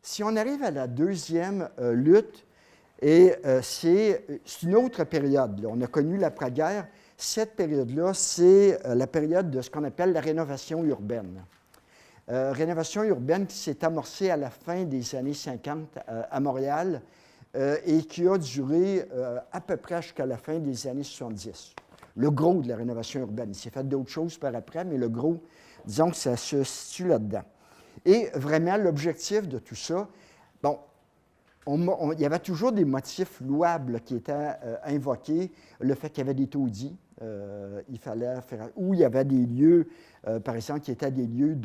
Si on arrive à la deuxième lutte, et c'est une autre période. Là. On a connu l'après-guerre. Cette période-là, c'est la période de ce qu'on appelle la rénovation urbaine. Rénovation urbaine qui s'est amorcée à la fin des années 50 à Montréal et qui a duré à peu près jusqu'à la fin des années 70. Le gros de la rénovation urbaine. Il s'est fait d'autres choses par après, mais le gros, disons que ça se situe là-dedans. Et vraiment, l'objectif de tout ça, bon, il y avait toujours des motifs louables qui étaient invoqués. Le fait qu'il y avait des taudis, il fallait faire... Ou il y avait des lieux, par exemple, qui étaient des lieux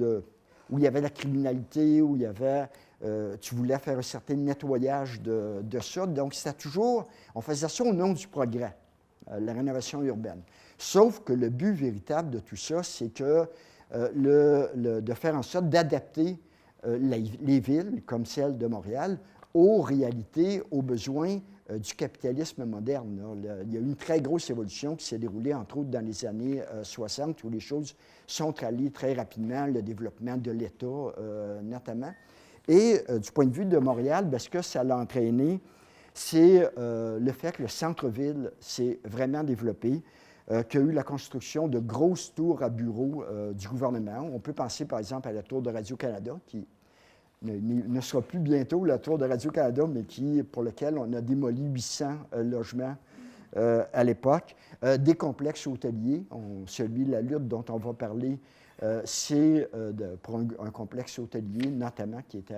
où il y avait la criminalité, où il y avait... tu voulais faire un certain nettoyage de ça. Donc, c'était toujours... On faisait ça au nom du progrès, la rénovation urbaine. Sauf que le but véritable de tout ça, c'est que de faire en sorte d'adapter les villes, comme celle de Montréal, aux réalités, aux besoins du capitalisme moderne. Il y a eu une très grosse évolution qui s'est déroulée, entre autres, dans les années 60, où les choses sont allées très rapidement, le développement de l'État notamment. Et du point de vue de Montréal, bien, ce que ça l'a entraîné, c'est le fait que le centre-ville s'est vraiment développé, qu'il y a eu la construction de grosses tours à bureaux du gouvernement. On peut penser, par exemple, à la tour de Radio-Canada, qui ne sera plus bientôt la tour de Radio-Canada, mais pour lequel on a démoli 800 logements à l'époque. Des complexes hôteliers, celui de la lutte dont on va parler, c'est pour un complexe hôtelier, notamment, qui était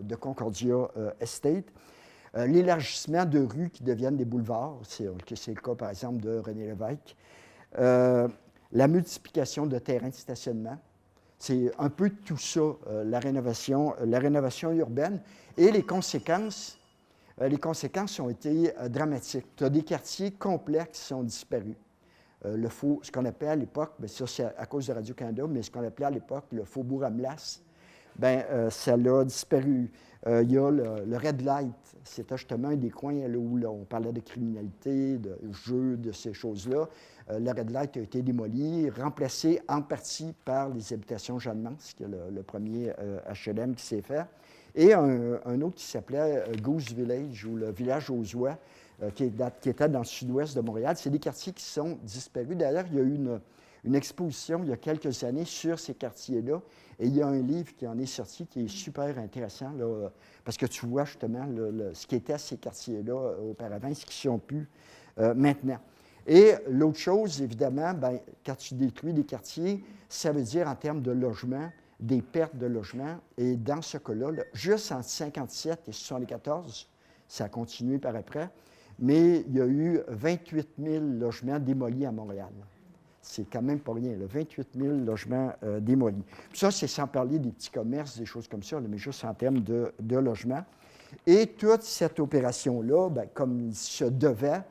de Concordia Estate. L'élargissement de rues qui deviennent des boulevards, c'est le cas, par exemple, de René Lévesque. La multiplication de terrains de stationnement. C'est un peu tout ça, la rénovation urbaine. Et les conséquences ont été dramatiques. Tu as des quartiers complexes qui sont disparus. Ce qu'on appelait à l'époque, bien, ça c'est à cause de Radio-Canada, mais ce qu'on appelait à l'époque le faubourg Amlas, bien, ça l'a disparu. Il y a le Red Light, c'était justement un des coins là, où on parlait de criminalité, de jeux, de ces choses-là. Le Red Light a été démoli, remplacé en partie par les habitations Jeanne-Mance, qui est le premier HLM qui s'est fait. Et un autre qui s'appelait Goose Village, ou le village aux oies, qui était dans le sud-ouest de Montréal. C'est des quartiers qui sont disparus. D'ailleurs, il y a eu une exposition il y a quelques années sur ces quartiers-là. Et il y a un livre qui en est sorti qui est super intéressant, là, parce que tu vois justement ce qui était à ces quartiers-là auparavant et ce qui sont plus maintenant. Et l'autre chose, évidemment, bien, quand tu détruis des quartiers, ça veut dire en termes de logement, des pertes de logement. Et dans ce cas-là, juste entre 1957 et 1974, ça a continué par après, mais il y a eu 28 000 logements démolis à Montréal. C'est quand même pas rien, là, 28 000 logements démolis. Puis ça, c'est sans parler des petits commerces, des choses comme ça, là, mais juste en termes de logement. Et toute cette opération-là, bien, comme il se devait,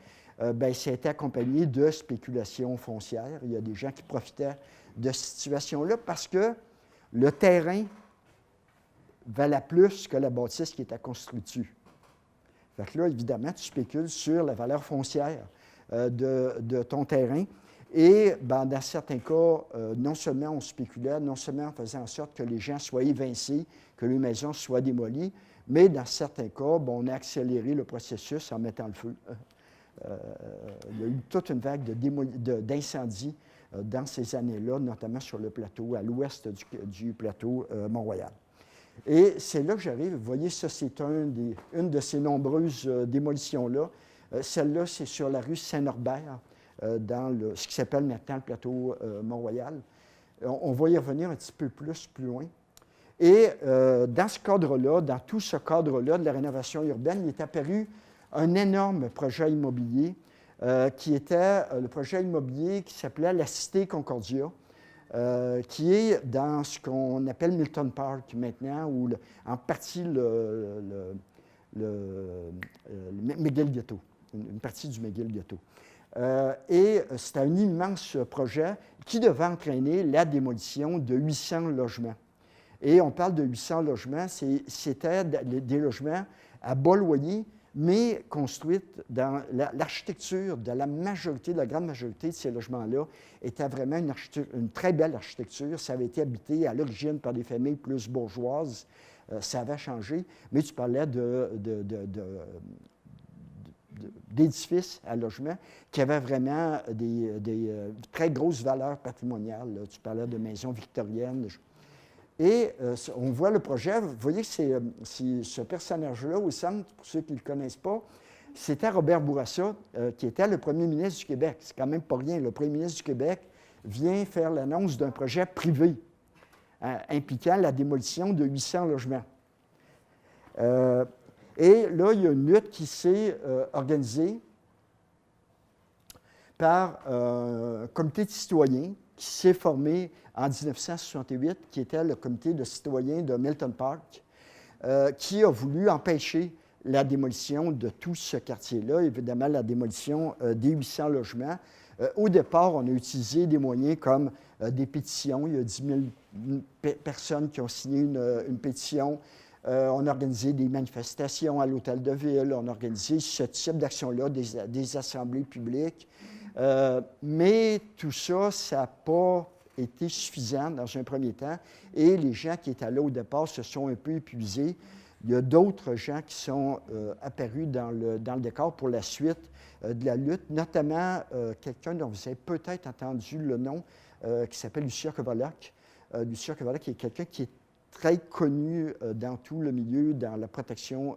bien, ça a été accompagné de spéculation foncière. Il y a des gens qui profitaient de cette situation-là parce que le terrain valait plus que la bâtisse qui était construite dessus. Fait que là, évidemment, tu spécules sur la valeur foncière de ton terrain. Et ben, dans certains cas, non seulement on spéculait, non seulement on faisait en sorte que les gens soient évincés, que les maisons soient démolies, mais dans certains cas, ben, on a accéléré le processus en mettant le feu. Il y a eu toute une vague d'incendies dans ces années-là, notamment sur le plateau, à l'ouest du plateau Mont-Royal. Et c'est là que j'arrive. Vous voyez, ça, c'est une de ces nombreuses démolitions-là. Celle-là, c'est sur la rue Saint-Norbert, dans ce qui s'appelle maintenant le plateau Mont-Royal. On va y revenir un petit peu plus loin. Et dans ce cadre-là, dans tout ce cadre-là de la rénovation urbaine, il est apparu un énorme projet immobilier qui était le projet immobilier qui s'appelait la Cité Concordia, qui est dans ce qu'on appelle Milton Park maintenant, ou en partie le McGill-Ghetto, une partie du McGill-Ghetto. Et c'était un immense projet qui devait entraîner la démolition de 800 logements. Et on parle de 800 logements, c'était des logements à bas loyer, mais construites dans l'architecture de la majorité, de la grande majorité de ces logements-là, était vraiment une très belle architecture. Ça avait été habité à l'origine par des familles plus bourgeoises. Ça avait changé, mais tu parlais d'édifices à logement qui avaient vraiment des très grosses valeurs patrimoniales. Là. Tu parlais de maisons victoriennes. Et on voit le projet. Vous voyez que c'est ce personnage-là au centre, pour ceux qui ne le connaissent pas, c'était Robert Bourassa, qui était le premier ministre du Québec. C'est quand même pas rien. Le premier ministre du Québec vient faire l'annonce d'un projet privé impliquant la démolition de 800 logements. Et là, il y a une lutte qui s'est organisée par un comité de citoyens qui s'est formé en 1968, qui était le comité de citoyens de Milton Park, qui a voulu empêcher la démolition de tout ce quartier-là, évidemment la démolition des 800 logements. Au départ, on a utilisé des moyens comme des pétitions. Il y a 10 000 personnes qui ont signé une pétition. On a organisé des manifestations à l'hôtel de ville. On a organisé ce type d'action-là, des assemblées publiques. Mais tout ça, ça n'a pas été suffisant dans un premier temps. Et les gens qui étaient là au départ se sont un peu épuisés. Il y a d'autres gens qui sont apparus dans le décor pour la suite de la lutte, notamment quelqu'un dont vous avez peut-être entendu le nom, qui s'appelle Lucia Kovalok. Lucia Kovalok qui est quelqu'un qui est très connu dans tout le milieu, dans la protection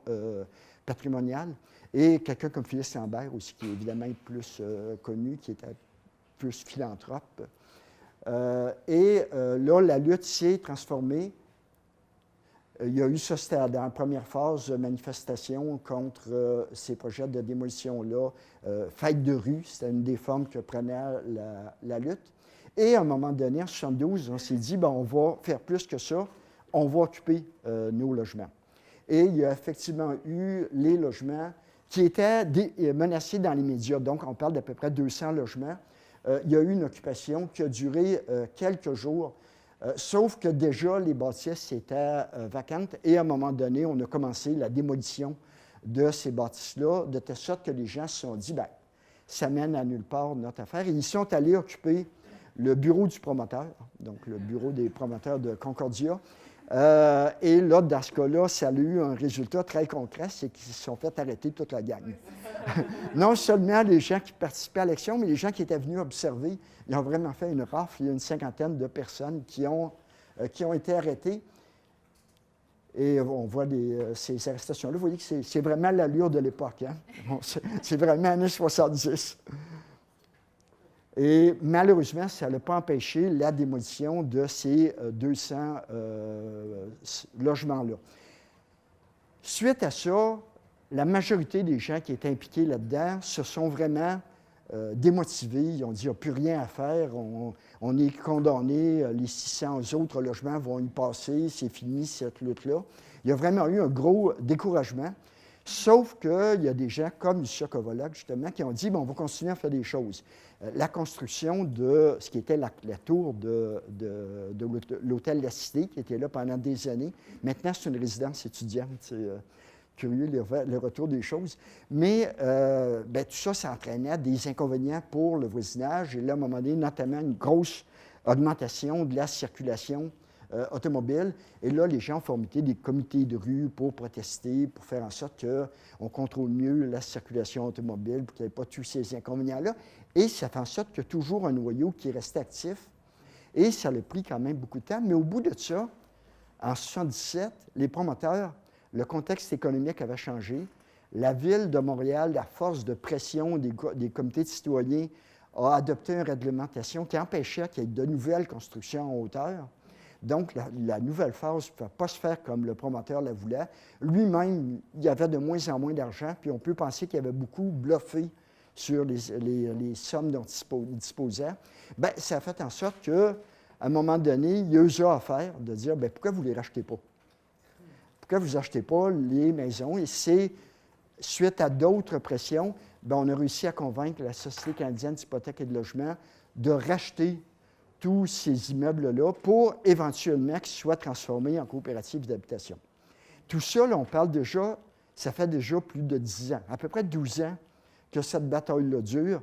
patrimoniale. Et quelqu'un comme Phyllis Lambert aussi, qui est évidemment plus connu, qui était plus philanthrope. Là, la lutte s'est transformée. Il y a eu ça, c'était dans la première phase, manifestation contre ces projets de démolition-là. Fête de rue, c'était une des formes que prenait la lutte. Et à un moment donné, en 1972, on s'est dit, on va faire plus que ça, on va occuper nos logements. Et il y a effectivement eu les logements qui étaient menacés dans les médias. Donc, on parle d'à peu près 200 logements. Il y a eu une occupation qui a duré quelques jours, sauf que déjà, les bâtisses étaient vacantes et à un moment donné, on a commencé la démolition de ces bâtisses-là, de telle sorte que les gens se sont dit, ça mène à nulle part notre affaire. Et ils sont allés occuper le bureau du promoteur, donc le bureau des promoteurs de Concordia. Et là, dans ce cas-là, ça a eu un résultat très concret, c'est qu'ils se sont fait arrêter toute la gang. Non seulement les gens qui participaient à l'élection, mais les gens qui étaient venus observer, ils ont vraiment fait une rafle. Il y a une cinquantaine de personnes qui ont été arrêtées. Et on voit ces arrestations-là. Vous voyez que c'est vraiment l'allure de l'époque. Hein? Bon, c'est vraiment années 70. Et malheureusement, ça n'a pas empêché la démolition de ces 200 logements-là. Suite à ça, la majorité des gens qui étaient impliqués là-dedans se sont vraiment démotivés. Ils ont dit, il n'y a plus rien à faire, on est condamnés, les 600 autres logements vont y passer, c'est fini cette lutte-là. Il y a vraiment eu un gros découragement. Sauf qu'il y a des gens comme Lucia Kovalok, justement, qui ont dit, on va continuer à faire des choses. La construction de ce qui était la tour de l'hôtel La Cité, qui était là pendant des années. Maintenant, c'est une résidence étudiante. C'est curieux, le retour des choses. Mais tout ça, ça entraînait des inconvénients pour le voisinage. Et là, à un moment donné, notamment une grosse augmentation de la circulation automobile. Et là, les gens ont formé des comités de rue pour protester, pour faire en sorte qu'on contrôle mieux la circulation automobile, pour qu'il n'y ait pas tous ces inconvénients-là. Et ça fait en sorte qu'il y a toujours un noyau qui est resté actif. Et ça a pris quand même beaucoup de temps. Mais au bout de ça, en 1977, les promoteurs, le contexte économique avait changé. La Ville de Montréal, à force de pression des comités de citoyens, a adopté une réglementation qui empêchait qu'il y ait de nouvelles constructions en hauteur. Donc, la nouvelle phase ne pouvait pas se faire comme le promoteur la voulait. Lui-même, il y avait de moins en moins d'argent, puis on peut penser qu'il avait beaucoup bluffé sur les sommes dont il disposait. Ça a fait en sorte qu'à un moment donné, il y a eu ça à faire, de dire, pourquoi vous ne les rachetez pas? Pourquoi vous n'achetez pas les maisons? Et c'est, suite à d'autres pressions, on a réussi à convaincre la Société canadienne d'hypothèques et de logement de racheter tous ces immeubles-là pour éventuellement qu'ils soient transformés en coopératives d'habitation. Tout ça, là, on parle déjà Ça fait déjà plus de 10 ans, à peu près 12 ans que cette bataille-là dure.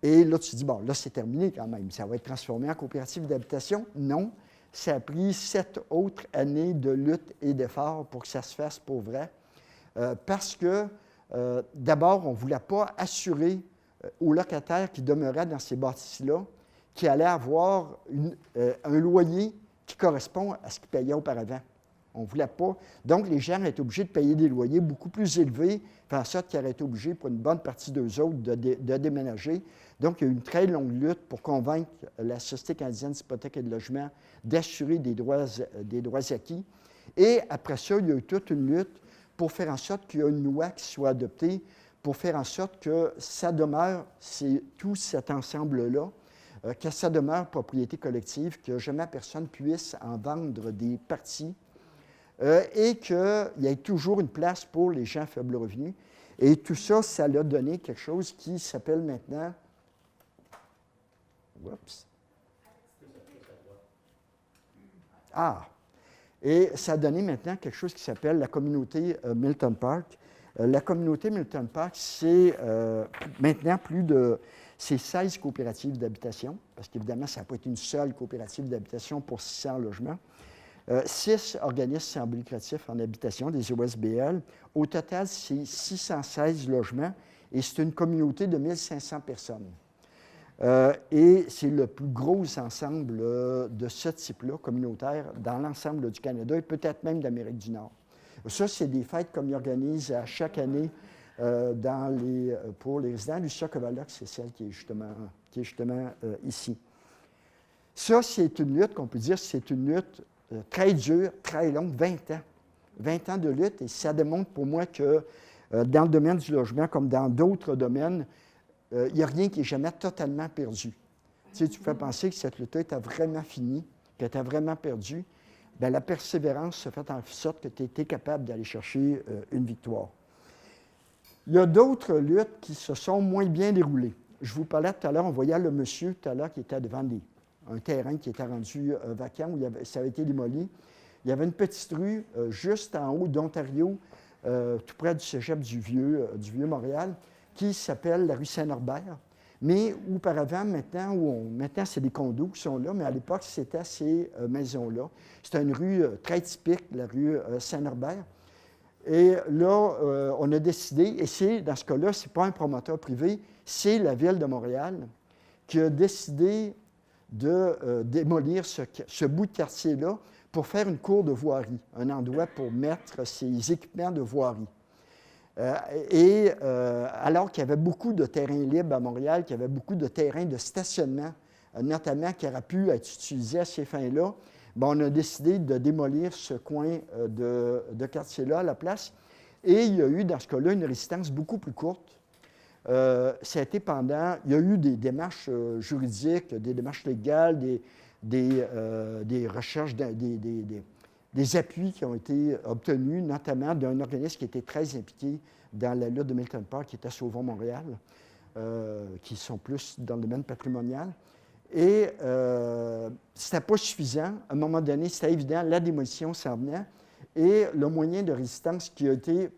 Et là, tu te dis, bon, là, c'est terminé quand même. Ça va être transformé en coopérative d'habitation. Non, ça a pris 7 autres années de lutte et d'efforts pour que ça se fasse pour vrai. Parce que, d'abord, on ne voulait pas assurer aux locataires qui demeuraient dans ces bâtisses-là qu'ils allaient avoir un loyer qui correspond à ce qu'ils payaient auparavant. On ne voulait pas. Donc, les gens étaient obligés de payer des loyers beaucoup plus élevés, faisant en sorte qu'ils auraient été obligés, pour une bonne partie d'eux autres, de déménager. Donc, il y a eu une très longue lutte pour convaincre la Société canadienne d'hypothèques et de logement d'assurer des droits acquis. Et après ça, il y a eu toute une lutte pour faire en sorte qu'il y ait une loi qui soit adoptée, pour faire en sorte que ça demeure, c'est tout cet ensemble-là, que ça demeure propriété collective, que jamais personne puisse en vendre des parties, et qu'il y ait toujours une place pour les gens à faible revenu. Et tout ça, ça a donné quelque chose qui s'appelle maintenant... Oups. Ah! Et ça a donné maintenant quelque chose qui s'appelle la communauté Milton Park. La communauté Milton Park, c'est maintenant c'est 16 coopératives d'habitation, parce qu'évidemment, ça n'a pas été une seule coopérative d'habitation pour 600 logements. 6 organismes sans but lucratif en habitation, des OSBL. Au total, c'est 616 logements et c'est une communauté de 1500 personnes. Et c'est le plus gros ensemble de ce type-là, communautaire, dans l'ensemble du Canada et peut-être même d'Amérique du Nord. Ça, c'est des fêtes comme ils organisent à chaque année pour les résidents. Lucia Covaloc, c'est celle qui est justement ici. Ça, c'est une lutte qu'on peut dire, c'est une lutte très dure, très longue, 20 ans. 20 ans de lutte, et ça démontre pour moi que dans le domaine du logement, comme dans d'autres domaines, il n'y a rien qui est jamais totalement perdu. Tu sais, tu peux penser que cette lutte était vraiment finie, qu'elle était vraiment perdue. Bien, la persévérance se fait en sorte que tu étais capable d'aller chercher une victoire. Il y a d'autres luttes qui se sont moins bien déroulées. Je vous parlais tout à l'heure, on voyait le monsieur tout à l'heure qui était devant un terrain qui était rendu vacant, où ça avait été démoli. Il y avait une petite rue juste en haut d'Ontario, tout près du cégep du Vieux Montréal, qui s'appelle la rue Saint-Norbert, mais auparavant, maintenant, c'est des condos qui sont là, mais à l'époque, c'était ces maisons-là. C'est une rue très typique, la rue Saint-Norbert. Et là, on a décidé, et dans ce cas-là, ce n'est pas un promoteur privé, c'est la Ville de Montréal qui a décidé de démolir ce bout de quartier-là pour faire une cour de voirie, un endroit pour mettre ses équipements de voirie. Alors qu'il y avait beaucoup de terrains libres à Montréal, qu'il y avait beaucoup de terrains de stationnement, notamment qui auraient pu être utilisés à ces fins-là, bien, on a décidé de démolir ce coin de quartier-là à la place. Et il y a eu, dans ce cas-là, une résistance beaucoup plus courte. Ça a été il y a eu des démarches juridiques, des démarches légales, des recherches, des appuis qui ont été obtenus, notamment d'un organisme qui était très impliqué dans la lutte de Milton Park, qui était Sauvons Montréal, qui sont plus dans le domaine patrimonial. Et ce n'était pas suffisant. À un moment donné, c'était évident, la démolition s'en venait. Et le moyen de résistance qui a été...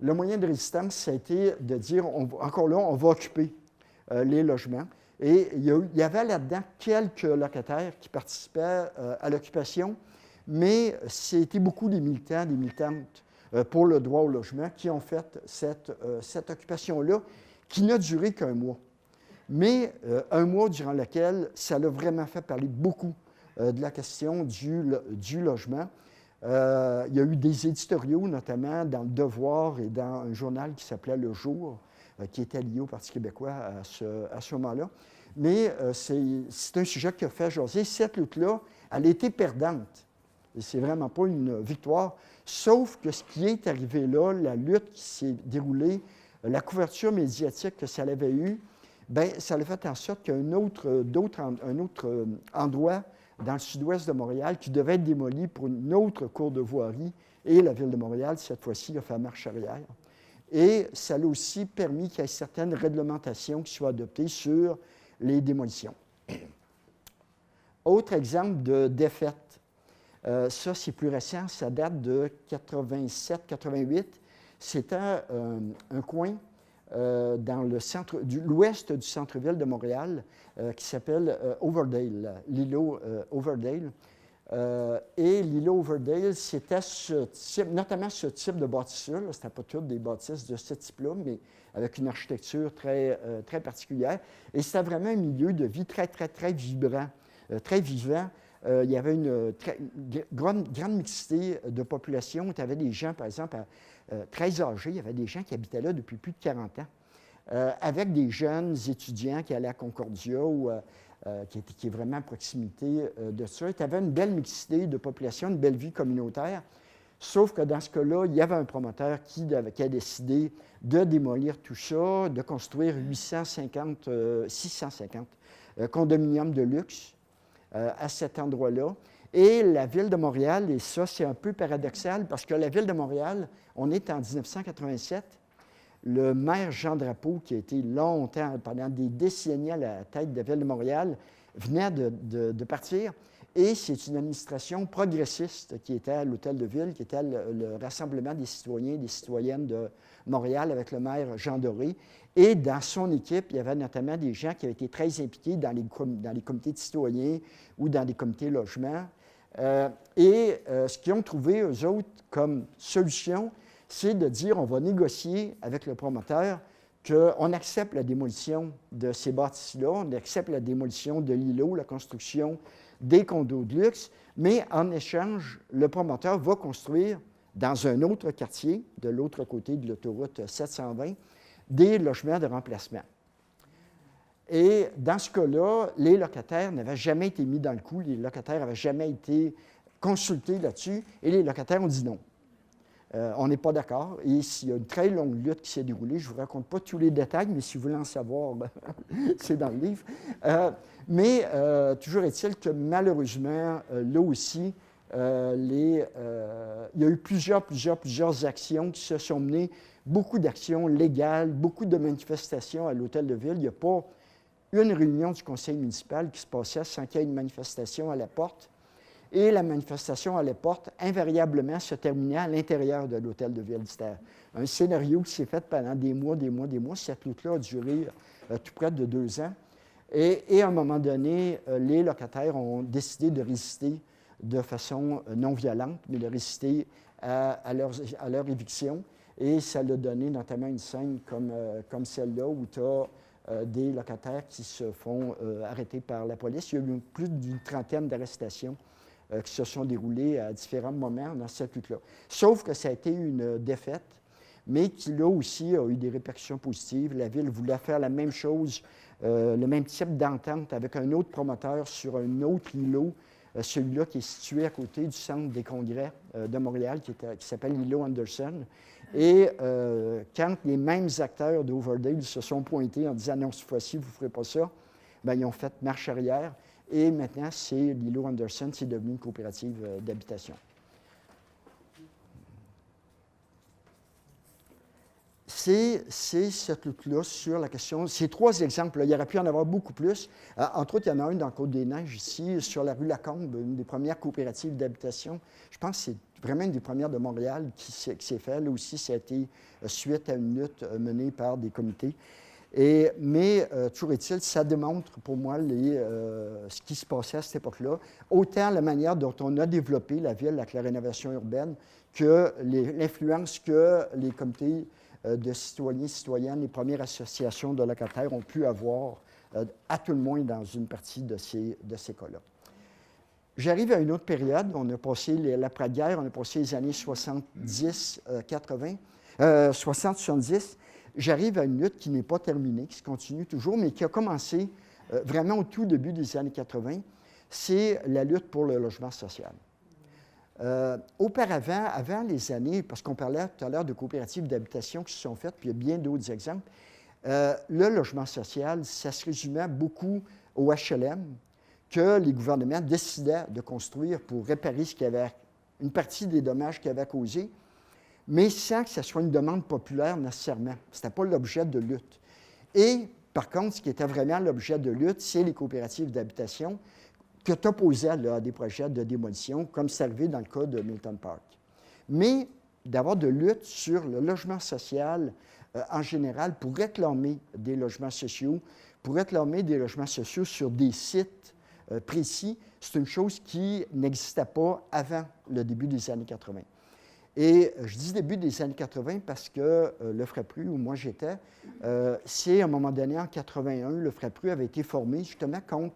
Le moyen de résistance, ça a été de dire, encore là, on va occuper les logements. Et il y avait là-dedans quelques locataires qui participaient à l'occupation, mais c'était beaucoup des militants, des militantes pour le droit au logement qui ont fait cette occupation-là, qui n'a duré qu'un mois. Mais un mois durant lequel ça a vraiment fait parler beaucoup de la question du logement. Il y a eu des éditoriaux, notamment dans Le Devoir et dans un journal qui s'appelait Le Jour, qui était lié au Parti québécois à ce moment-là. Mais c'est un sujet qui a fait jaser. Cette lutte-là, elle a été perdante. Ce n'est vraiment pas une victoire, sauf que ce qui est arrivé là, la lutte qui s'est déroulée, la couverture médiatique que ça avait eue, bien, ça a fait en sorte qu'il y a un autre endroit dans le sud-ouest de Montréal qui devait être démoli pour une autre cour de voirie, et la Ville de Montréal, cette fois-ci, a fait marche arrière. Et ça a aussi permis qu'il y ait certaines réglementations qui soient adoptées sur les démolitions. Autre exemple de défaite. Ça, c'est plus récent, ça date de 87-88. C'était un coin dans le centre, l'ouest du centre-ville de Montréal qui s'appelle Overdale, l'îlot Overdale. Et l'îlot Overdale, c'était notamment ce type de bâtisse-là. Ce n'était pas toutes des bâtisses de ce type-là, mais avec une architecture très, très particulière. Et c'était vraiment un milieu de vie très, très, très vibrant, très vivant. Il y avait une grande mixité de population. Tu avais des gens, par exemple, très âgés. Il y avait des gens qui habitaient là depuis plus de 40 ans, avec des jeunes étudiants qui allaient à Concordia ou qui est vraiment à proximité de ça. Tu avais une belle mixité de population, une belle vie communautaire, sauf que dans ce cas-là, il y avait un promoteur qui a décidé de démolir tout ça, de construire 650 condominiums de luxe à cet endroit-là. Et la Ville de Montréal, et ça, c'est un peu paradoxal, parce que la Ville de Montréal, on est en 1987, le maire Jean Drapeau, qui a été longtemps, pendant des décennies à la tête de la Ville de Montréal, venait de partir. Et c'est une administration progressiste qui était à l'Hôtel de Ville, qui était le Rassemblement des citoyens et des citoyennes de Montréal avec le maire Jean Doré. Et dans son équipe, il y avait notamment des gens qui avaient été très impliqués dans les comités de citoyens ou dans des comités logement. Ce qu'ils ont trouvé, eux autres, comme solution, c'est de dire on va négocier avec le promoteur qu'on accepte la démolition de ces bâtisses-là, on accepte la démolition de l'îlot, la construction des condos de luxe, mais en échange, le promoteur va construire dans un autre quartier, de l'autre côté de l'autoroute 720, des logements de remplacement. Et dans ce cas-là, les locataires n'avaient jamais été mis dans le coup, les locataires n'avaient jamais été consultés là-dessus, et les locataires ont dit non. On n'est pas d'accord. Et il y a une très longue lutte qui s'est déroulée. Je ne vous raconte pas tous les détails, mais si vous voulez en savoir, ben, c'est dans le livre. Mais toujours est-il que malheureusement, là aussi, il y a eu plusieurs actions qui se sont menées, beaucoup d'actions légales, beaucoup de manifestations à l'Hôtel de Ville. Il n'y a pas une réunion du conseil municipal qui se passait sans qu'il y ait une manifestation à la porte. Et la manifestation à la porte, invariablement, se terminait à l'intérieur de l'Hôtel de Ville. C'était un scénario qui s'est fait pendant des mois. Cette lutte-là a duré tout près de 2 ans. Et à un moment donné, les locataires ont décidé de résister de façon non violente, mais de résister à leur éviction. Et ça l'a donné notamment une scène comme celle-là où tu as des locataires qui se font arrêter par la police. Il y a eu plus d'une trentaine d'arrestations qui se sont déroulées à différents moments dans cette lutte-là. Sauf que ça a été une défaite, mais qui, là aussi, a eu des répercussions positives. La Ville voulait faire la même chose, le même type d'entente avec un autre promoteur sur un autre îlot, celui-là qui est situé à côté du Centre des congrès de Montréal, qui s'appelle l'îlot Anderson. Et quand les mêmes acteurs d'Overdale se sont pointés en disant « Non, cette fois-ci, vous ne ferez pas ça », bien, ils ont fait marche arrière. Et maintenant, c'est l'îlot Anderson, c'est devenu une coopérative d'habitation. C'est cette lutte-là sur la question. Ces 3 exemples-là, il y aurait pu en avoir beaucoup plus. Entre autres, il y en a un dans Côte-des-Neiges, ici, sur la rue Lacombe, une des premières coopératives d'habitation. Je pense que c'est vraiment une des premières de Montréal qui s'est faite. Là aussi, ça a été suite à une lutte menée par des comités. Mais toujours est-il, ça démontre pour moi ce qui se passait à cette époque-là, autant la manière dont on a développé la ville avec la rénovation urbaine que l'influence que les comités de citoyens et citoyennes, les premières associations de locataires ont pu avoir, à tout le moins dans une partie de ces cas-là. J'arrive à une autre période. On a passé l'après-guerre, on a passé les années 70, 70. J'arrive à une lutte qui n'est pas terminée, qui se continue toujours, mais qui a commencé vraiment au tout début des années 80. C'est la lutte pour le logement social. Auparavant, avant les années, parce qu'on parlait tout à l'heure de coopératives d'habitation qui se sont faites, puis il y a bien d'autres exemples, le logement social, ça se résumait beaucoup au HLM que les gouvernements décidaient de construire pour réparer une partie des dommages qu'ils avaient causés, mais sans que ce soit une demande populaire nécessairement. Ce n'était pas l'objet de lutte. Et, par contre, ce qui était vraiment l'objet de lutte, c'est les coopératives d'habitation que tu opposais là, à des projets de démolition, comme c'est arrivé dans le cas de Milton Park. Mais d'avoir de lutte sur le logement social en général pour réclamer des logements sociaux, pour réclamer des logements sociaux sur des sites précis, c'est une chose qui n'existait pas avant le début des années 80. Et je dis début des années 80 parce que le FRAPRU, où moi j'étais, c'est à un moment donné, en 81, le FRAPRU avait été formé justement contre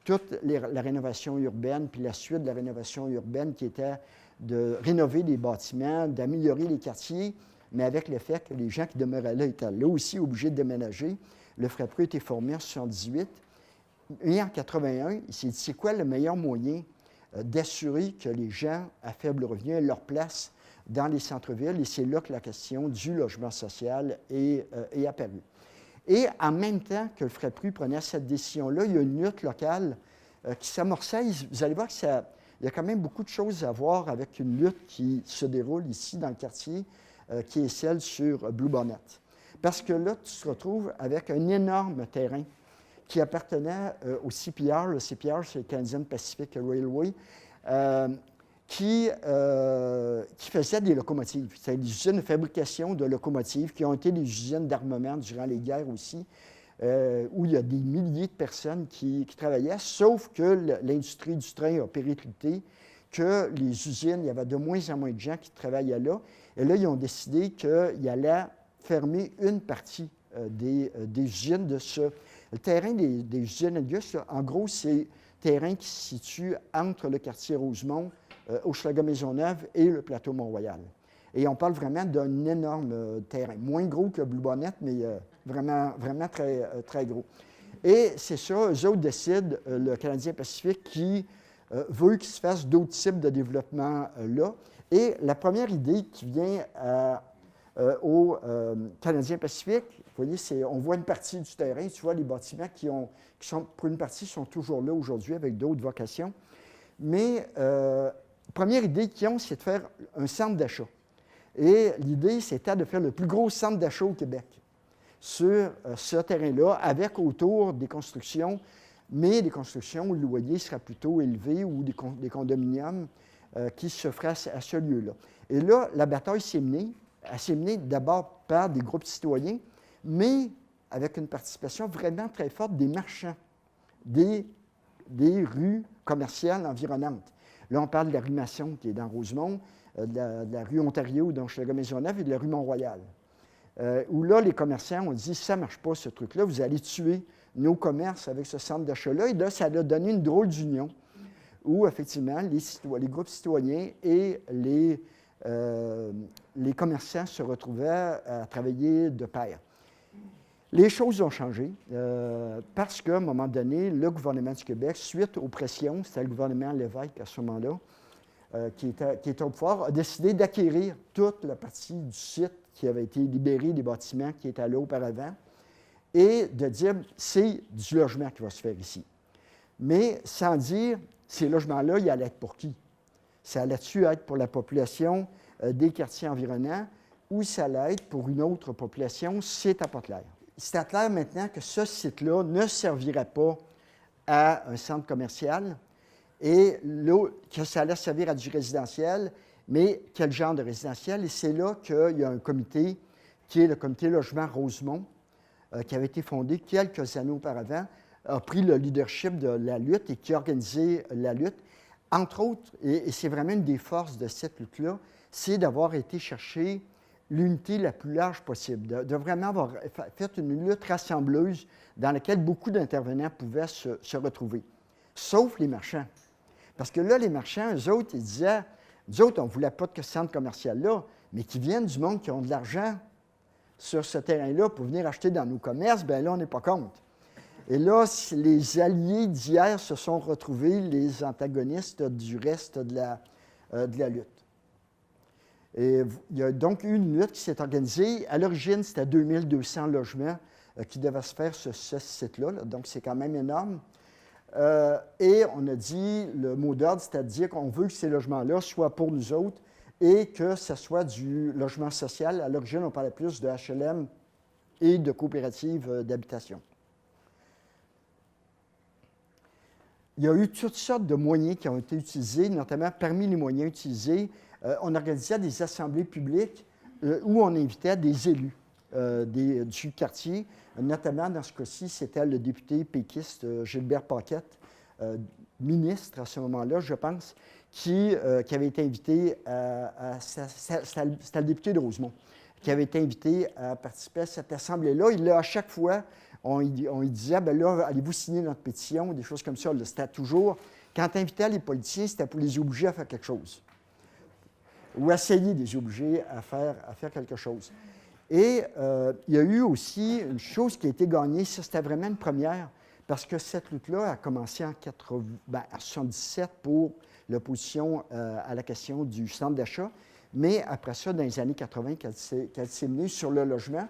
toute la rénovation urbaine, puis la suite de la rénovation urbaine qui était de rénover les bâtiments, d'améliorer les quartiers, mais avec le fait que les gens qui demeuraient là étaient là aussi obligés de déménager. Le FRAPRU a été formé en 1978. Et en 81, il s'est dit, c'est quoi le meilleur moyen d'assurer que les gens à faible revenu aient leur place dans les centres-villes? Et c'est là que la question du logement social est apparue. Et en même temps que le FRAPRU prenait cette décision-là, il y a une lutte locale qui s'amorçait. Vous allez voir qu'il y a quand même beaucoup de choses à voir avec une lutte qui se déroule ici dans le quartier, qui est celle sur Blue Bonnet. Parce que là, tu te retrouves avec un énorme terrain qui appartenait au CPR. Le CPR, c'est le Canadian Pacific Railway, qui faisait des locomotives. C'était des usines de fabrication de locomotives qui ont été des usines d'armement durant les guerres aussi, où il y a des milliers de personnes qui travaillaient, sauf que l'industrie du train a périclité, que les usines, il y avait de moins en moins de gens qui travaillaient là. Et là, ils ont décidé qu'ils allaient fermer une partie des usines de ce... Le terrain des usines Angus, en gros, c'est le terrain qui se situe entre le quartier Rosemont, Hochelaga-Maisonneuve et le plateau Mont-Royal. Et on parle vraiment d'un énorme terrain, moins gros que Blue Bonnet, mais vraiment très, très gros. Et c'est ça, eux autres décident, le Canadien Pacifique, qui veut qu'il se fasse d'autres types de développement là. Et la première idée qui vient au Canadien Pacifique, vous voyez, on voit une partie du terrain, tu vois, les bâtiments qui sont, pour une partie, sont toujours là aujourd'hui avec d'autres vocations. Mais la première idée qu'ils ont, c'est de faire un centre d'achat. Et l'idée, c'était de faire le plus gros centre d'achat au Québec sur ce terrain-là, avec autour des constructions, mais des constructions où le loyer sera plutôt élevé ou des condominiums qui se feraient à ce lieu-là. Et là, la bataille s'est menée. Elle s'est menée d'abord par des groupes citoyens, mais avec une participation vraiment très forte des marchands, des rues commerciales environnantes. Là, on parle de la rue Masson, qui est dans Rosemont, de la rue Ontario, dans Hochelaga-Maisonneuve, et de la rue Mont-Royal. Où là, les commerçants ont dit, ça ne marche pas, ce truc-là, vous allez tuer nos commerces avec ce centre d'achat-là. Et là, ça a donné une drôle d'union, où, effectivement, les groupes citoyens et les commerçants se retrouvaient à travailler de pair. Les choses ont changé parce qu'à un moment donné, le gouvernement du Québec, suite aux pressions, c'était le gouvernement Lévesque à ce moment-là, qui était au pouvoir, a décidé d'acquérir toute la partie du site qui avait été libérée des bâtiments qui étaient là auparavant et de dire c'est du logement qui va se faire ici. Mais sans dire ces logements-là, ils allaient être pour qui? Ça allait-tu être pour la population des quartiers environnants ou ça allait être pour une autre population? C'est pas clair. C'est clair maintenant que ce site-là ne servirait pas à un centre commercial et que ça allait servir à du résidentiel, mais quel genre de résidentiel? Et c'est là qu'il y a un comité qui est le comité Logement Rosemont, qui avait été fondé quelques années auparavant, a pris le leadership de la lutte et qui a organisé la lutte. Entre autres, et c'est vraiment une des forces de cette lutte-là, c'est d'avoir été chercher l'unité la plus large possible, de vraiment avoir fait une lutte rassembleuse dans laquelle beaucoup d'intervenants pouvaient se retrouver, sauf les marchands. Parce que là, les marchands, eux autres, ils disaient, nous autres, on ne voulait pas de ce centre commercial-là, mais qui viennent du monde qui ont de l'argent sur ce terrain-là pour venir acheter dans nos commerces, bien là, on n'est pas contre. Et là, les alliés d'hier se sont retrouvés les antagonistes du reste de la lutte. Et il y a donc eu une lutte qui s'est organisée. À l'origine, c'était 2200 logements qui devaient se faire sur ce site-là, donc c'est quand même énorme. Et on a dit, le mot d'ordre, c'est-à-dire qu'on veut que ces logements-là soient pour nous autres et que ce soit du logement social. À l'origine, on parlait plus de HLM et de coopératives d'habitation. il y a eu toutes sortes de moyens qui ont été utilisés, notamment parmi les moyens utilisés, on organisait des assemblées publiques où on invitait des élus du quartier. Notamment, dans ce cas-ci, c'était le député péquiste Gilbert Paquette, ministre à ce moment-là, je pense, qui avait été invité c'était le député de Rosemont, qui avait été invité à participer à cette assemblée-là. À chaque fois, on lui disait, bien là, allez-vous signer notre pétition, des choses comme ça. Là, c'était toujours, quand on invitait les politiciens, c'était pour les obliger à faire quelque chose. Ou essayer de les obliger à faire quelque chose. Et il y a eu aussi une chose qui a été gagnée, ça c'était vraiment une première, parce que cette lutte-là a commencé en 1977 pour l'opposition à la question du centre d'achat, mais après ça, dans les années 80, qu'elle s'est menée sur le logement.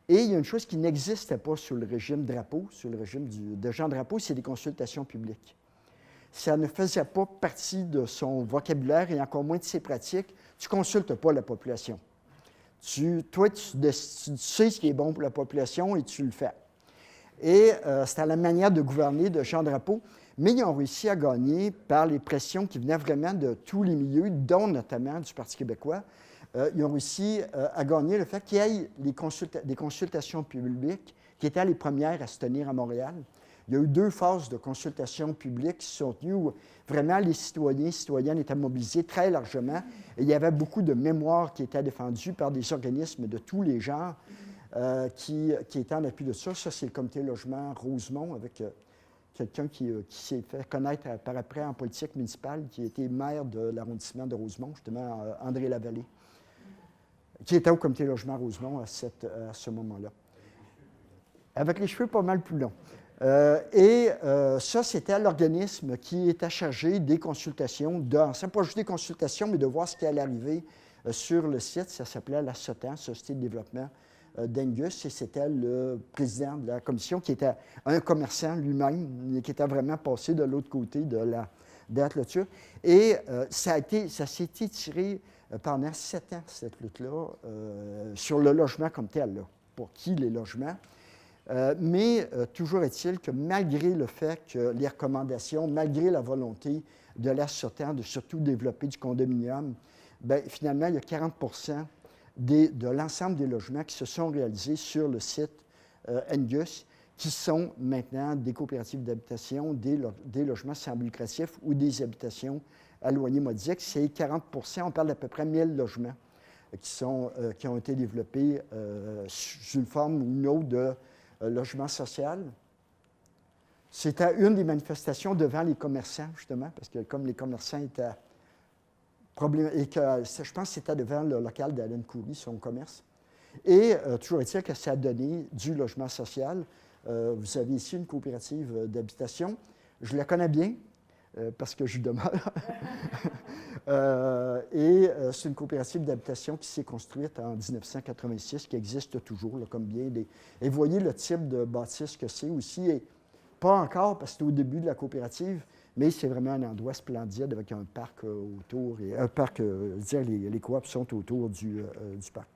Et il y a une chose qui n'existait pas sur le régime Drapeau, sur le régime de Jean Drapeau, c'est des consultations publiques. Ça ne faisait pas partie de son vocabulaire et encore moins de ses pratiques. Tu ne consultes pas la population. Toi, tu sais ce qui est bon pour la population et tu le fais. Et c'était la manière de gouverner de Jean Drapeau, mais ils ont réussi à gagner par les pressions qui venaient vraiment de tous les milieux, dont notamment du Parti québécois. Ils ont réussi à gagner le fait qu'il y ait des consultations publiques qui étaient les premières à se tenir à Montréal. Il y a eu 2 phases de consultation publique qui se sont tenues où vraiment les citoyens et citoyennes étaient mobilisés très largement. Et il y avait beaucoup de mémoires qui étaient défendues par des organismes de tous les genres qui étaient en appui de ça. Ça, c'est le comité logement Rosemont avec quelqu'un qui s'est fait connaître par après en politique municipale, qui était maire de l'arrondissement de Rosemont, justement André Lavallée, qui était au comité logement Rosemont à ce moment-là. Avec les cheveux pas mal plus longs. Ça, c'était l'organisme qui était chargé des consultations, c'est pas juste des consultations, mais de voir ce qui allait arriver sur le site. Ça s'appelait la SOTAN, Société de développement d'Angus, et c'était le président de la commission qui était un commerçant lui-même, qui était vraiment passé de l'autre côté de la clôture. Et ça s'est étiré pendant 7 ans, cette lutte-là, sur le logement comme tel, là. Pour qui les logements? Mais toujours est-il que malgré le fait que les recommandations, malgré la volonté de la SOTAN de surtout développer du condominium, bien, finalement, il y a 40 de l'ensemble des logements qui se sont réalisés sur le site Angus, qui sont maintenant des coopératives d'habitation, des logements sans but lucratif ou des habitations à loyer modique. C'est 40 on parle d'à peu près 1000 logements qui ont été développés sous une forme ou une autre de logement social. C'était une des manifestations devant les commerçants, justement, parce que comme les commerçants étaient problématiques, je pense que c'était devant le local d'Alain Coury, son commerce. Et toujours est-il que ça a donné du logement social. Vous avez ici une coopérative d'habitation. Je la connais bien, parce que j'y demeure. C'est une coopérative d'habitation qui s'est construite en 1986, qui existe toujours, là, comme bien des... Et vous voyez le type de bâtisse que c'est aussi, et pas encore parce que c'est au début de la coopérative, mais c'est vraiment un endroit splendide avec un parc autour, et un parc, les coops sont autour du parc.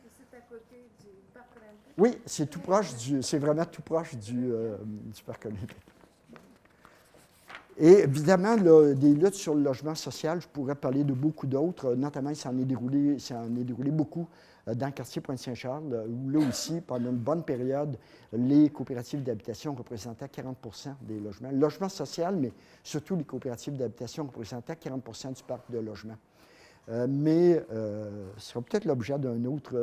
Et c'est à côté du parc olympique? Oui, c'est vraiment tout proche du parc olympique. Et évidemment, là, des luttes sur le logement social, je pourrais parler de beaucoup d'autres. Notamment, il s'en est déroulé beaucoup dans le quartier Pointe-Saint-Charles, où là aussi, pendant une bonne période, les coopératives d'habitation représentaient 40 des logements. Le logement social, mais surtout les coopératives d'habitation représentaient 40 du parc de logements. Mais ce sera peut-être l'objet d'un autre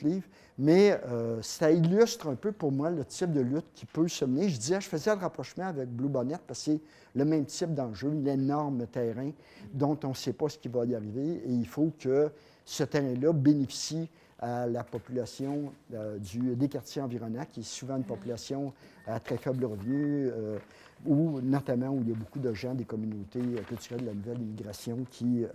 livre. Mais ça illustre un peu pour moi le type de lutte qui peut se mener. Je faisais le rapprochement avec Blue Bonnet parce que c'est le même type d'enjeu, l'énorme terrain dont on ne sait pas ce qui va y arriver. Et il faut que ce terrain-là bénéficie à la population des quartiers environnants, qui est souvent une population à très faible revenu, notamment où il y a beaucoup de gens des communautés culturelles de la nouvelle immigration qui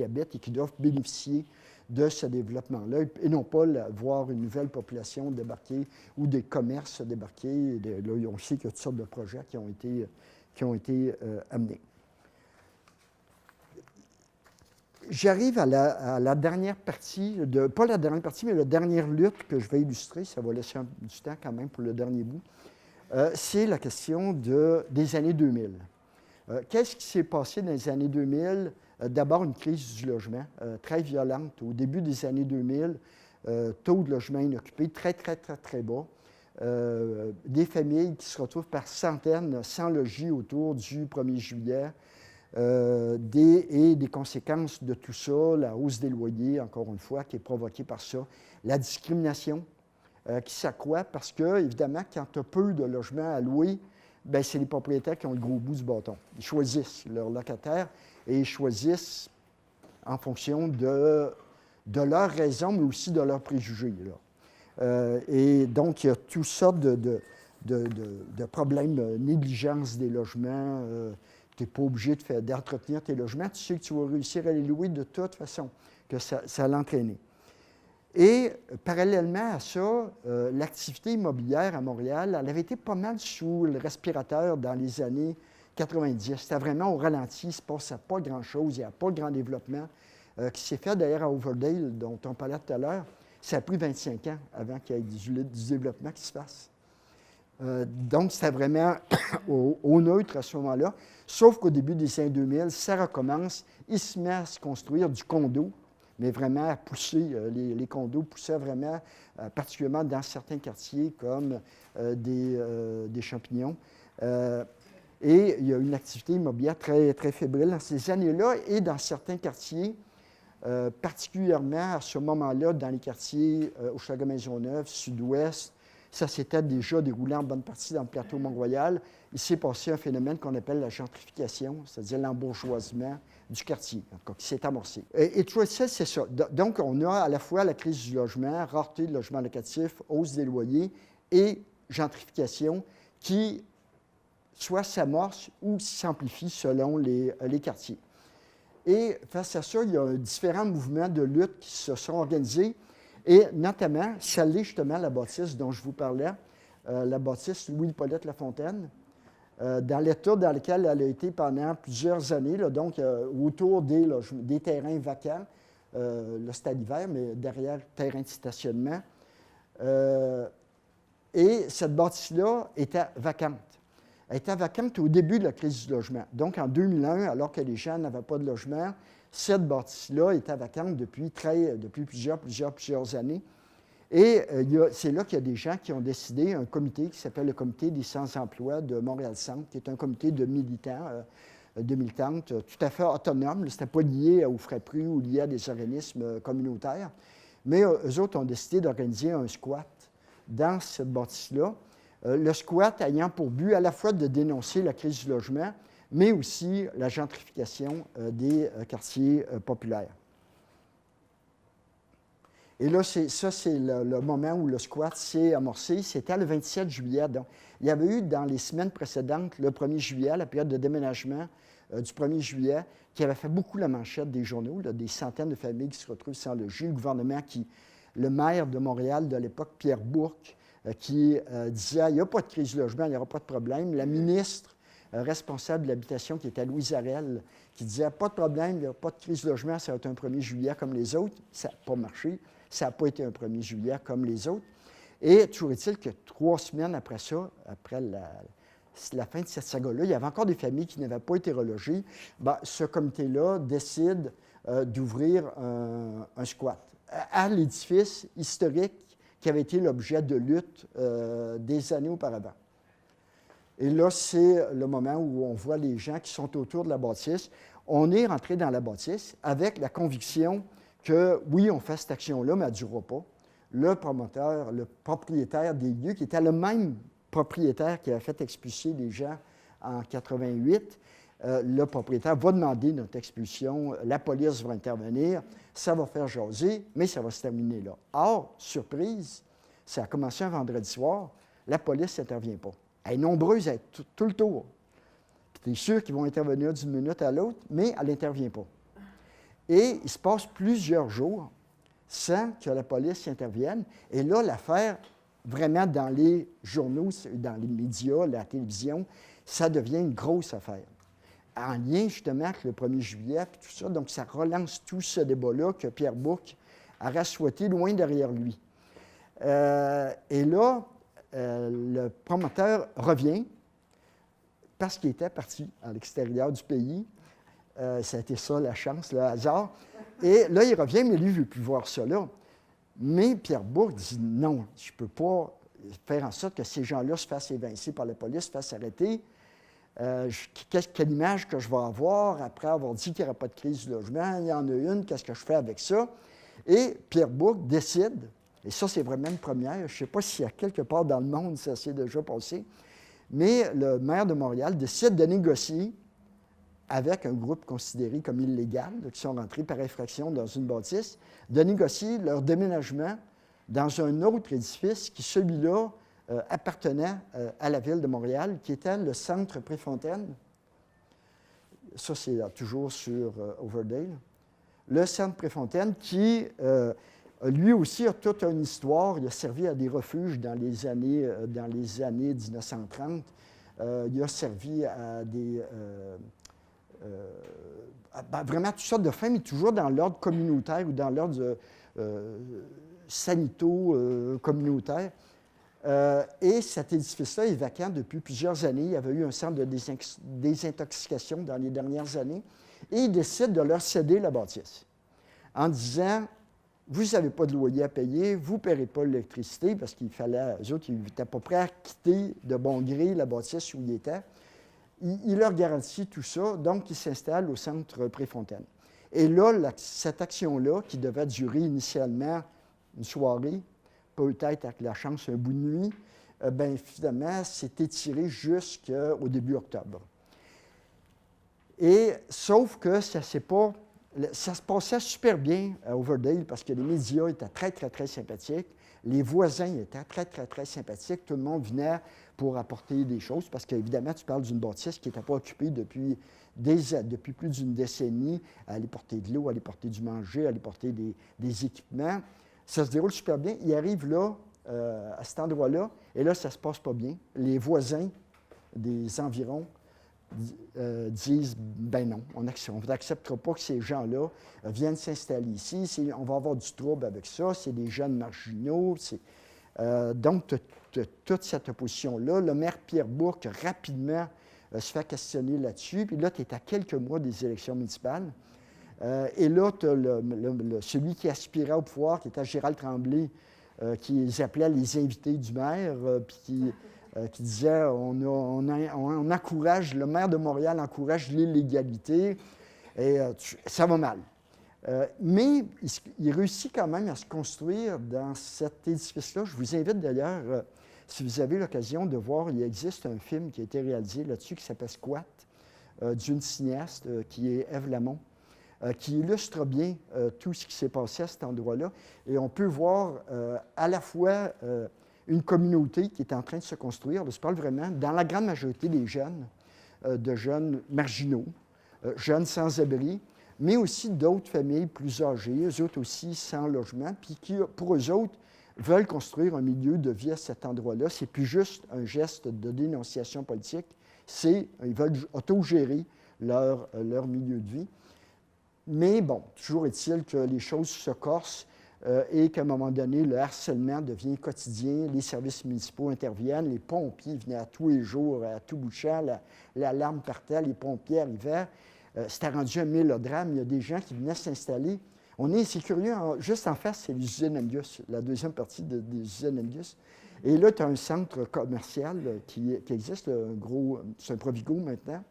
habitent et qui doivent bénéficier de ce développement-là, et non pas voir une nouvelle population débarquer ou des commerces débarquer. Là, on sait qu'il y a toutes sortes de projets qui ont été amenés. J'arrive à la dernière partie, pas la dernière partie, mais la dernière lutte que je vais illustrer. Ça va laisser du temps quand même pour le dernier bout. c'est la question des années 2000. Qu'est-ce qui s'est passé dans les années 2000? D'abord, une crise du logement très violente. Au début des années 2000, taux de logement inoccupé très, très, très, très bas. Des familles qui se retrouvent par centaines sans logis autour du 1er juillet. Et des conséquences de tout ça, la hausse des loyers, encore une fois, qui est provoquée par ça. La discrimination qui s'accroît parce que, évidemment, quand tu as peu de logements à louer, bien, c'est les propriétaires qui ont le gros bout du bâton. Ils choisissent leurs locataires et ils choisissent en fonction de leurs raisons, mais aussi de leurs préjugés. Et donc, il y a toutes sortes de problèmes, négligence des logements. Tu n'es pas obligé d'entretenir tes logements. Tu sais que tu vas réussir à les louer de toute façon, que ça allait entraîner. Et parallèlement à ça, l'activité immobilière à Montréal, elle avait été pas mal sous le respirateur dans les années 90. C'était vraiment au ralenti, il ne se passait pas grand-chose, il n'y a pas de grand développement qui s'est fait d'ailleurs à Overdale, dont on parlait tout à l'heure. Ça a pris 25 ans avant qu'il y ait du développement qui se fasse. Donc, c'était vraiment au neutre à ce moment-là. Sauf qu'au début des années 2000, ça recommence. Il se met à se construire du condo, mais vraiment à pousser. Les condos poussaient vraiment, particulièrement dans certains quartiers comme des champignons. Et il y a une activité immobilière très, très fébrile dans ces années-là et dans certains quartiers, particulièrement à ce moment-là, dans les quartiers Hochelaga-Maisonneuve, Sud-Ouest. Ça s'était déjà déroulé en bonne partie dans le plateau Mont-Royal. Il s'est passé un phénomène qu'on appelle la gentrification, c'est-à-dire l'embourgeoisement du quartier, en tout cas, qui s'est amorcé. Et tout ça, c'est ça. Donc, on a à la fois la crise du logement, rareté de logement locatif, hausse des loyers et gentrification qui soit s'amorce ou s'amplifie selon les quartiers. Et face à ça, il y a différents mouvements de lutte qui se sont organisés. Et notamment, celle-là, justement, la bâtisse dont je vous parlais, la bâtisse Louis-Hippolyte Lafontaine, dans l'état dans lequel elle a été pendant plusieurs années, là, donc autour des terrains vacants. Là, c'était à l'hiver, mais derrière le terrain de stationnement. Et cette bâtisse-là était vacante. Elle était vacante au début de la crise du logement. Donc, en 2001, alors que les gens n'avaient pas de logement, cette bâtisse-là était vacante depuis plusieurs années. Et c'est là qu'il y a des gens qui ont décidé, un comité qui s'appelle le Comité des sans-emploi de Montréal-Centre, qui est un comité de militants, de militantes tout à fait autonome. Ce n'était pas lié aux frais pris ou lié à des organismes communautaires. Mais eux autres ont décidé d'organiser un squat dans cette bâtisse-là. Le squat ayant pour but à la fois de dénoncer la crise du logement, mais aussi la gentrification des quartiers populaires. Et là, c'est le moment où le squat s'est amorcé. C'était le 27 juillet. Donc, il y avait eu dans les semaines précédentes, le 1er juillet, la période de déménagement du 1er juillet, qui avait fait beaucoup la manchette des journaux, là, des centaines de familles qui se retrouvent sans logis. Le gouvernement le maire de Montréal de l'époque, Pierre Bourque, qui disait « il n'y a pas de crise du logement, il n'y aura pas de problème ». La ministre responsable de l'habitation, qui était Louise Arel, qui disait « pas de problème, il n'y a pas de crise du logement, ça va être un 1er juillet comme les autres ». Ça n'a pas marché. Ça n'a pas été un 1er juillet comme les autres. Et toujours est-il que 3 semaines après ça, après la fin de cette saga-là, il y avait encore des familles qui n'avaient pas été relogées. Bien, ce comité-là décide d'ouvrir un squat à l'édifice historique qui avait été l'objet de lutte des années auparavant. Et là, c'est le moment où on voit les gens qui sont autour de la bâtisse. On est rentré dans la bâtisse avec la conviction que, oui, on fait cette action-là, mais elle ne durera pas. Le promoteur, le propriétaire des lieux, qui était le même propriétaire qui avait fait expulser les gens en 88, le propriétaire va demander notre expulsion, la police va intervenir, ça va faire jaser, mais ça va se terminer là. Or, surprise, ça a commencé un vendredi soir, la police n'intervient pas. Elle est nombreuse à être tout le tour. Tu es sûr qu'ils vont intervenir d'une minute à l'autre, mais elle n'intervient pas. Et il se passe plusieurs jours sans que la police intervienne. Et là, l'affaire, vraiment dans les journaux, dans les médias, la télévision, ça devient une grosse affaire. En lien justement avec le 1er juillet, puis tout ça. Donc, ça relance tout ce débat-là que Pierre Bourque aurait souhaité loin derrière lui. Et là, le promoteur revient parce qu'il était parti à l'extérieur du pays. Ça a été ça, la chance, le hasard. Et là, il revient, mais lui, il ne veut plus voir ça là. Mais Pierre Bourque dit non, je ne peux pas faire en sorte que ces gens-là se fassent évincer par la police, se fassent arrêter. Quelle image que je vais avoir après avoir dit qu'il n'y aurait pas de crise du logement? Il y en a une, qu'est-ce que je fais avec ça? Et Pierre Bourque décide, et ça, c'est vraiment une première, je ne sais pas s'il y a quelque part dans le monde ça s'est déjà passé, mais le maire de Montréal décide de négocier avec un groupe considéré comme illégal, qui sont rentrés par infraction dans une bâtisse, de négocier leur déménagement dans un autre édifice qui, celui-là, appartenait à la ville de Montréal, qui était le Centre Préfontaine. Ça, c'est toujours sur Overdale. Le Centre Préfontaine qui, lui aussi, a toute une histoire. Il a servi à des refuges dans les années 1930. Il a servi à des... vraiment toutes sortes de fins, mais toujours dans l'ordre communautaire ou dans l'ordre sanito-communautaire. Et cet édifice-là est vacant depuis plusieurs années. Il y avait eu un centre de désintoxication dans les dernières années. Et il décide de leur céder la bâtisse en disant, vous n'avez pas de loyer à payer, vous ne paierez pas l'électricité, parce qu'il fallait, eux autres, ils n'étaient pas prêts à quitter de bon gré la bâtisse où ils étaient. Il leur garantit tout ça, donc ils s'installent au Centre Préfontaine. Et là, cette action-là, qui devait durer initialement une soirée, peut-être avec la chance un bout de nuit, bien finalement, s'est étiré jusqu'au début octobre. Et sauf que ça se passait super bien à Overdale parce que les médias étaient très, très, très sympathiques. Les voisins étaient très, très, très sympathiques. Tout le monde venait pour apporter des choses parce qu'évidemment, tu parles d'une bâtisse qui n'était pas occupée depuis plus d'une décennie à aller porter de l'eau, à aller porter du manger, à aller porter des équipements. Ça se déroule super bien. Il arrive là, à cet endroit-là, et là, ça ne se passe pas bien. Les voisins des environs disent, ben non, on n'acceptera pas que ces gens-là viennent s'installer ici. On va avoir du trouble avec ça. C'est des jeunes marginaux. Donc, toute cette opposition-là, le maire Pierre Bourque, rapidement, se fait questionner là-dessus. Puis là, tu es à quelques mois des élections municipales. Et là, tu as celui qui aspirait au pouvoir, qui était Gérald Tremblay, qui les appelait les invités du maire, puis qui disait on encourage, le maire de Montréal encourage l'illégalité, et ça va mal. Mais il réussit quand même à se construire dans cet édifice-là. Je vous invite d'ailleurs, si vous avez l'occasion de voir, il existe un film qui a été réalisé là-dessus qui s'appelle Squat, d'une cinéaste qui est Ève Lamont, qui illustre bien tout ce qui s'est passé à cet endroit-là. Et on peut voir à la fois une communauté qui est en train de se construire. Je parle vraiment, dans la grande majorité des jeunes, de jeunes marginaux, jeunes sans-abri, mais aussi d'autres familles plus âgées, eux autres aussi sans logement, puis qui, pour eux autres, veulent construire un milieu de vie à cet endroit-là. C'est plus juste un geste de dénonciation politique, ils veulent autogérer leur milieu de vie. Mais bon, toujours est-il que les choses se corsent et qu'à un moment donné, le harcèlement devient quotidien, les services municipaux interviennent, les pompiers venaient à tous les jours, à tout bout de champ, l'alarme partait, les pompiers arrivaient. C'était rendu un mélodrame, il y a des gens qui venaient s'installer. C'est curieux, juste en face, c'est les usines Angus, la deuxième partie des usines Angus. Et là, tu as un centre commercial qui existe, c'est un Provigo maintenant,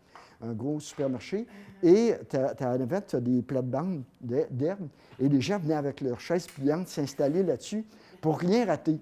un gros supermarché, et tu as des plates-bandes d'herbe, et les gens venaient avec leurs chaises pliantes s'installer là-dessus pour rien rater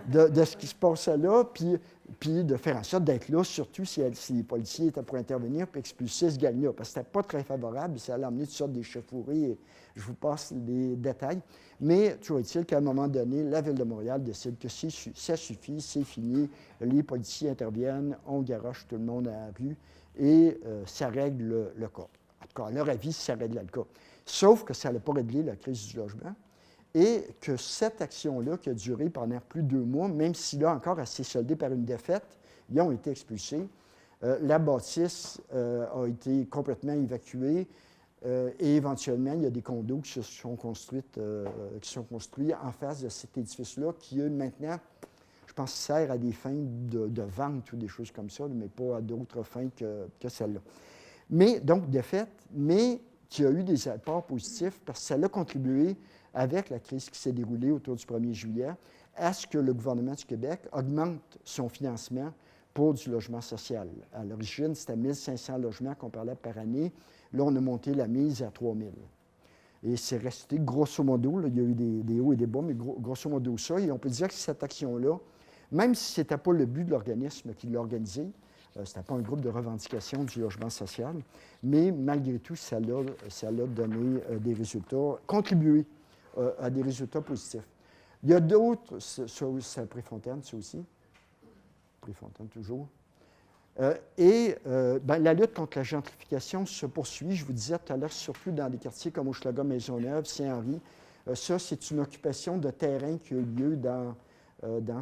de ce qui se passait là, puis de faire en sorte d'être là, surtout si les policiers étaient pour intervenir puis expulser ce gang-là, parce que c'était pas très favorable, ça allait amener toutes sortes d'échauffourées, et je vous passe les détails. Mais toujours est-il qu'à un moment donné, la Ville de Montréal décide que ça suffit, c'est fini, les policiers interviennent, on garoche tout le monde à la rue, et ça règle le cas. En tout cas, à leur avis, ça réglait le cas. Sauf que ça n'allait pas régler la crise du logement, et que cette action-là, qui a duré pendant plus de 2 mois, même si là encore, elle s'est soldée par une défaite, ils ont été expulsés. La bâtisse a été complètement évacuée, et éventuellement, il y a des condos qui sont construits en face de cet édifice-là, qui, eux, maintenant, Je pense qu'il sert à des fins de vente ou des choses comme ça, mais pas à d'autres fins que celle-là. Mais, donc, de fait, mais qui a eu des apports positifs parce que ça a contribué, avec la crise qui s'est déroulée autour du 1er juillet, à ce que le gouvernement du Québec augmente son financement pour du logement social. À l'origine, c'était 1 500 logements qu'on parlait par année. Là, on a monté la mise à 3 000. Et c'est resté grosso modo, là, il y a eu des hauts et des bas, mais grosso modo ça. Et on peut dire que cette action-là, même si ce n'était pas le but de l'organisme qui l'a organisé, ce n'était pas un groupe de revendication du logement social, mais malgré tout, ça l'a donné des résultats, contribué à des résultats positifs. Il y a d'autres, c'est Préfontaine, ça aussi. Préfontaine, toujours. La lutte contre la gentrification se poursuit, je vous disais tout à l'heure, surtout dans des quartiers comme Hochelaga, Maisonneuve, Saint-Henri. Ça, c'est une occupation de terrain qui a eu lieu dans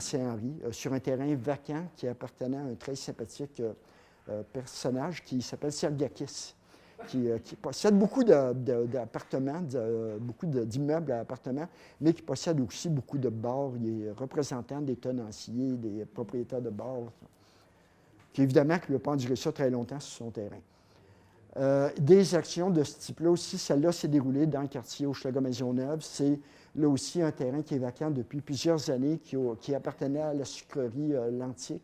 Saint-Henri, sur un terrain vacant qui appartenait à un très sympathique personnage qui s'appelle Sergakis, qui possède beaucoup d'appartements, beaucoup d'immeubles à appartements, mais qui possède aussi beaucoup de bars. Il est représentant des tenanciers, des propriétaires de bars, qui évidemment ne veut pas endurer ça très longtemps sur son terrain. Des actions de ce type-là aussi, celle-là s'est déroulée dans le quartier Hochelaga-Maisonneuve. C'est là aussi un terrain qui est vacant depuis plusieurs années, qui appartenait à la sucrerie Lantic,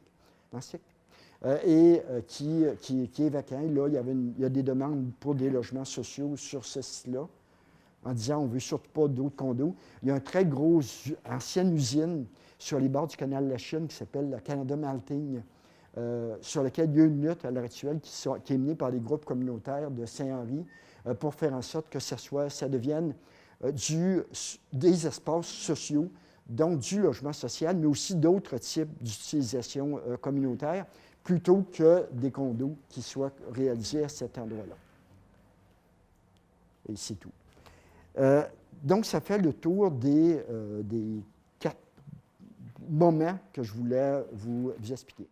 et qui est vacant. Et là, il y a des demandes pour des logements sociaux sur ce site-là, en disant on ne veut surtout pas d'autres condos. Il y a une très grosse ancienne usine sur les bords du canal de la Chine qui s'appelle la Canada Malting, sur laquelle il y a une lutte à l'heure actuelle qui est menée par des groupes communautaires de Saint-Henri pour faire en sorte que ça devienne des espaces sociaux, donc du logement social, mais aussi d'autres types d'utilisation communautaire, plutôt que des condos qui soient réalisés à cet endroit-là. Et c'est tout. Donc, ça fait le tour des 4 moments que je voulais vous expliquer.